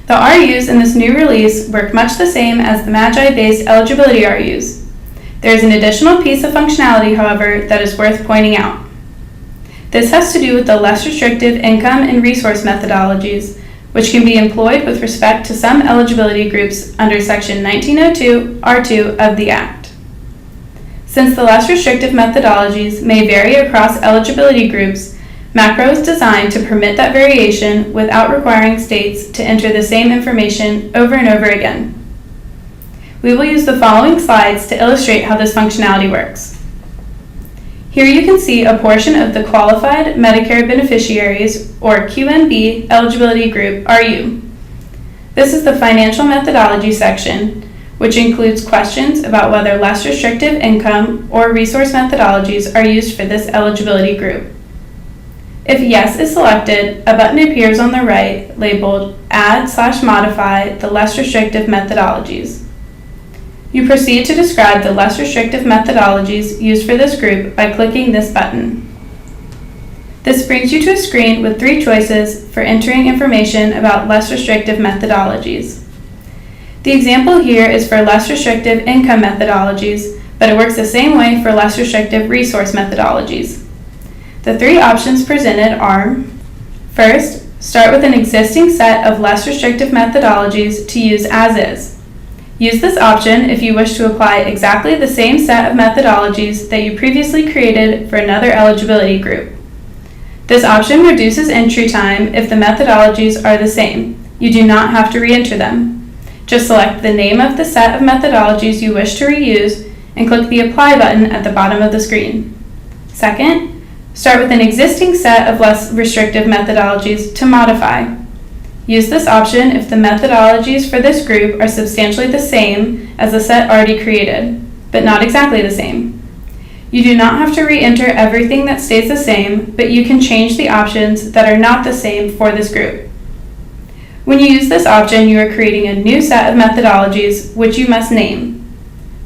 The RUs in this new release work much the same as the MAGI-based eligibility RUs. There is an additional piece of functionality, however, that is worth pointing out. This has to do with the less restrictive income and resource methodologies, which can be employed with respect to some eligibility groups under Section 1902 R2 of the Act. Since the less restrictive methodologies may vary across eligibility groups, Macro is designed to permit that variation without requiring states to enter the same information over and over again. We will use the following slides to illustrate how this functionality works. Here you can see a portion of the Qualified Medicare Beneficiaries, or QMB, eligibility group RU. This is the Financial Methodology section, which includes questions about whether less restrictive income or resource methodologies are used for this eligibility group. If Yes is selected, a button appears on the right labeled Add/Modify the less restrictive methodologies. You proceed to describe the less restrictive methodologies used for this group by clicking this button. This brings you to a screen with 3 choices for entering information about less restrictive methodologies. The example here is for less restrictive income methodologies, but it works the same way for less restrictive resource methodologies. The 3 options presented are: first, start with an existing set of less restrictive methodologies to use as is. Use this option if you wish to apply exactly the same set of methodologies that you previously created for another eligibility group. This option reduces entry time if the methodologies are the same. You do not have to re-enter them. Just select the name of the set of methodologies you wish to reuse and click the Apply button at the bottom of the screen. Second, start with an existing set of less restrictive methodologies to modify. Use this option if the methodologies for this group are substantially the same as the set already created, but not exactly the same. You do not have to re-enter everything that stays the same, but you can change the options that are not the same for this group. When you use this option, you are creating a new set of methodologies which you must name.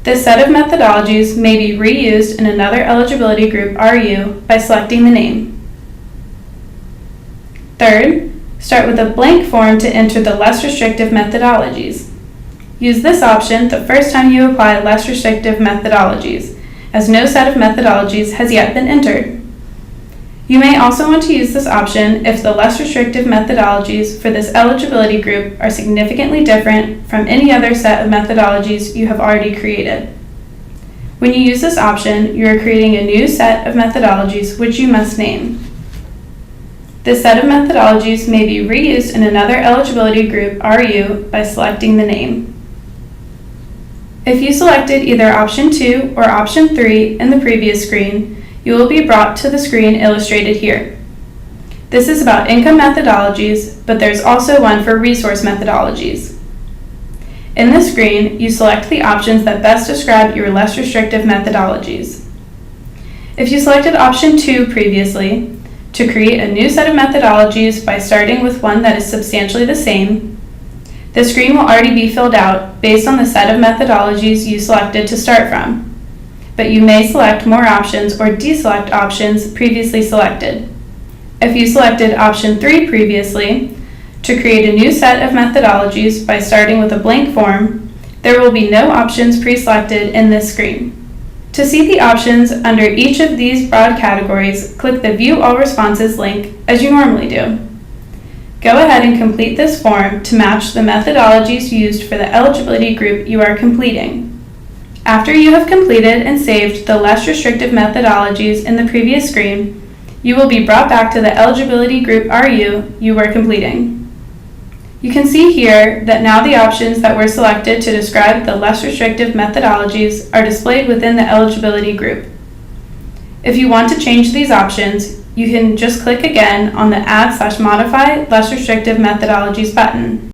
This set of methodologies may be reused in another eligibility group RU by selecting the name. Third, start with a blank form to enter the less restrictive methodologies. Use this option the first time you apply less restrictive methodologies, as no set of methodologies has yet been entered. You may also want to use this option if the less restrictive methodologies for this eligibility group are significantly different from any other set of methodologies you have already created. When you use this option, you are creating a new set of methodologies which you must name. This set of methodologies may be reused in another eligibility group RU by selecting the name. If you selected either option 2 or option 3 in the previous screen, you will be brought to the screen illustrated here. This is about income methodologies, but there's also one for resource methodologies. In this screen, you select the options that best describe your less restrictive methodologies. If you selected option 2 previously, to create a new set of methodologies by starting with one that is substantially the same, the screen will already be filled out based on the set of methodologies you selected to start from, but you may select more options or deselect options previously selected. If you selected option 3 previously, to create a new set of methodologies by starting with a blank form, there will be no options pre-selected in this screen. To see the options under each of these broad categories, click the View All Responses link as you normally do. Go ahead and complete this form to match the methodologies used for the eligibility group you are completing. After you have completed and saved the less restrictive methodologies in the previous screen, you will be brought back to the eligibility group RU you were completing. You can see here that now the options that were selected to describe the less restrictive methodologies are displayed within the eligibility group. If you want to change these options, you can just click again on the Add/Modify Less Restrictive Methodologies button.